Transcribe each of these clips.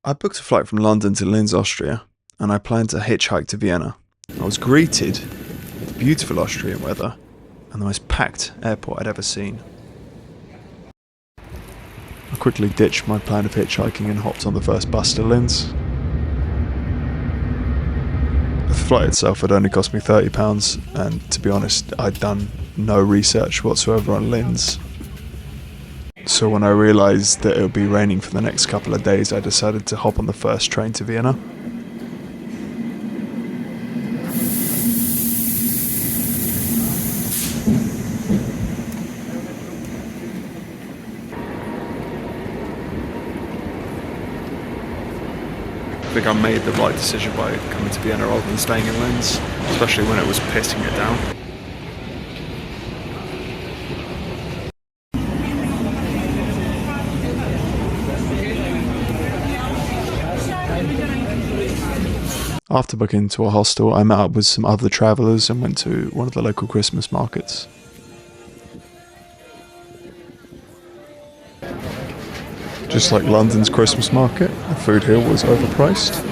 I booked a flight from London to Linz, Austria, and I planned to hitchhike to Vienna. I was greeted with beautiful Austrian weather and the most packed airport I'd ever seen. I quickly ditched my plan of hitchhiking and hopped on the first bus to Linz. The flight itself had only cost me £30, and to be honest, I'd done no research whatsoever on Linz. So when I realised that it would be raining for the next couple of days, I decided to hop on the first train to Vienna. I think I made the right decision by coming to Vienna rather than staying in Linz, especially when it was pissing it down. After booking into a hostel, I met up with some other travellers and went to one of the local Christmas markets. Just like London's Christmas market, the food here was overpriced.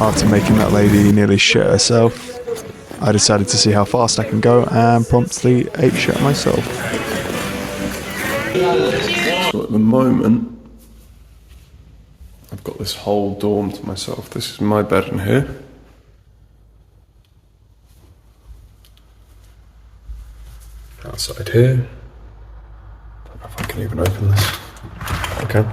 After making that lady nearly shit herself, I decided to see how fast I can go and promptly ate shit myself. So at the moment, I've got this whole dorm to myself. This is my bed in here. Outside here. Don't know if I can even open this. Okay.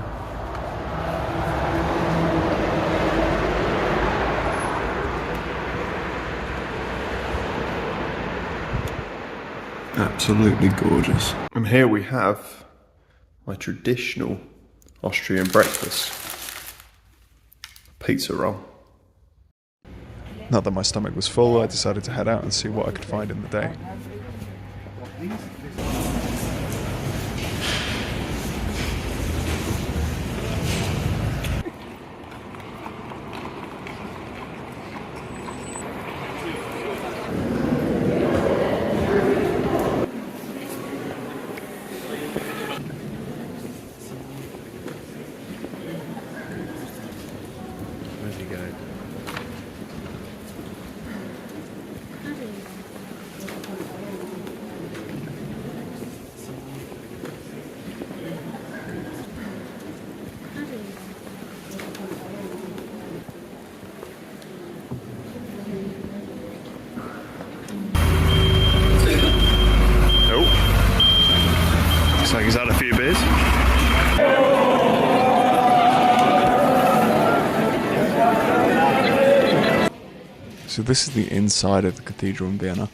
Absolutely gorgeous. And here we have my traditional Austrian breakfast. Pizza roll. Now that my stomach was full, I decided to head out and see what I could find in the day. Looks like he's had a few beers. So this is the inside of the cathedral in Vienna,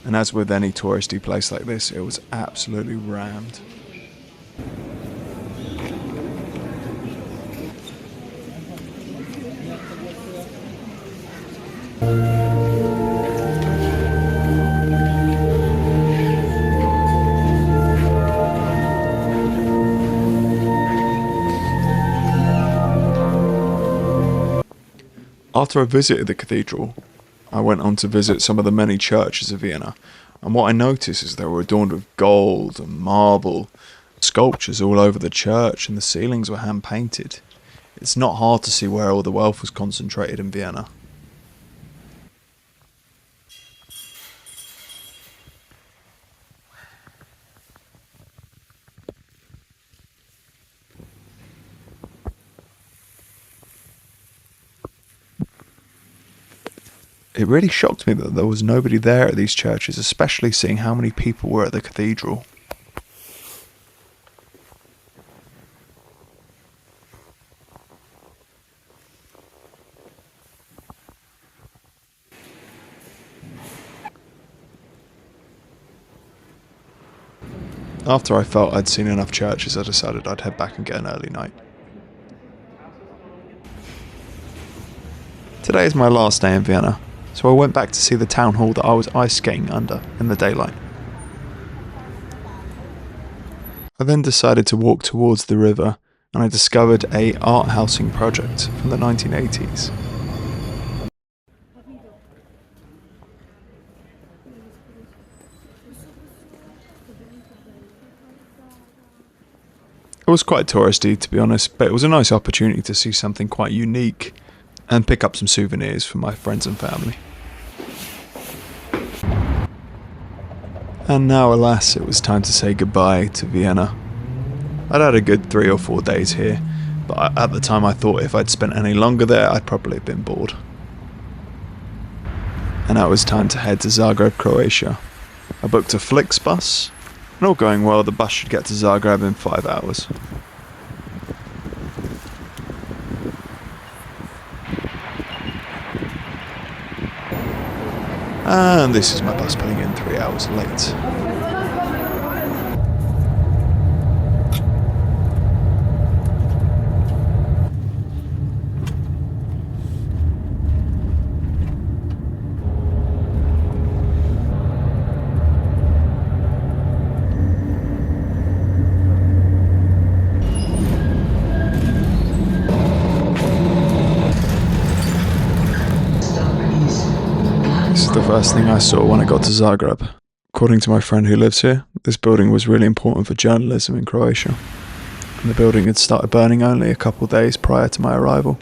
and as with any touristy place like this, it was absolutely rammed. After I visited the cathedral, I went on to visit some of the many churches of Vienna, and what I noticed is they were adorned with gold and marble, sculptures all over the church, and the ceilings were hand-painted. It's not hard to see where all the wealth was concentrated in Vienna. It really shocked me that there was nobody there at these churches, especially seeing how many people were at the cathedral. After I felt I'd seen enough churches, I decided I'd head back and get an early night. Today is my last day in Vienna, so I went back to see the town hall that I was ice skating under in the daylight. I then decided to walk towards the river and I discovered a art housing project from the 1980s. It was quite touristy, to be honest, but it was a nice opportunity to see something quite unique and pick up some souvenirs for my friends and family. And now, alas, it was time to say goodbye to Vienna. I'd had a good 3 or 4 days here, but at the time I thought if I'd spent any longer there, I'd probably have been bored. And now it was time to head to Zagreb, Croatia. I booked a Flixbus, and all going well, the bus should get to Zagreb in 5 hours. And this is my bus pulling in 3 hours late. This is the first thing I saw when I got to Zagreb. According to my friend who lives here, this building was really important for journalism in Croatia, and the building had started burning only a couple days prior to my arrival.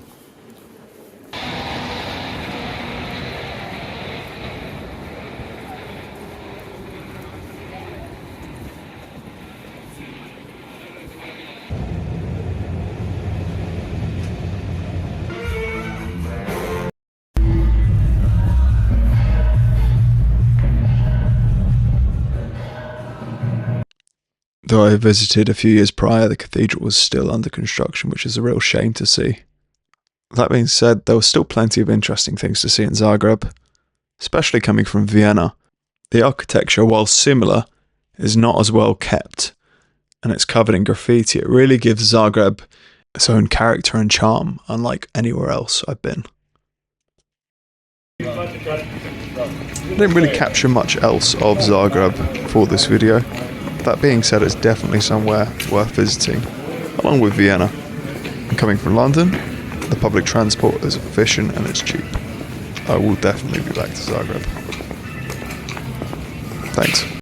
Though I visited a few years prior, the cathedral was still under construction, which is a real shame to see. That being said, there were still plenty of interesting things to see in Zagreb, especially coming from Vienna. The architecture, while similar, is not as well kept, and it's covered in graffiti. It really gives Zagreb its own character and charm, unlike anywhere else I've been. I didn't really capture much else of Zagreb for this video. That being said, it's definitely somewhere worth visiting, along with Vienna. And coming from London, the public transport is efficient and it's cheap. I will definitely be back to Zagreb. Thanks.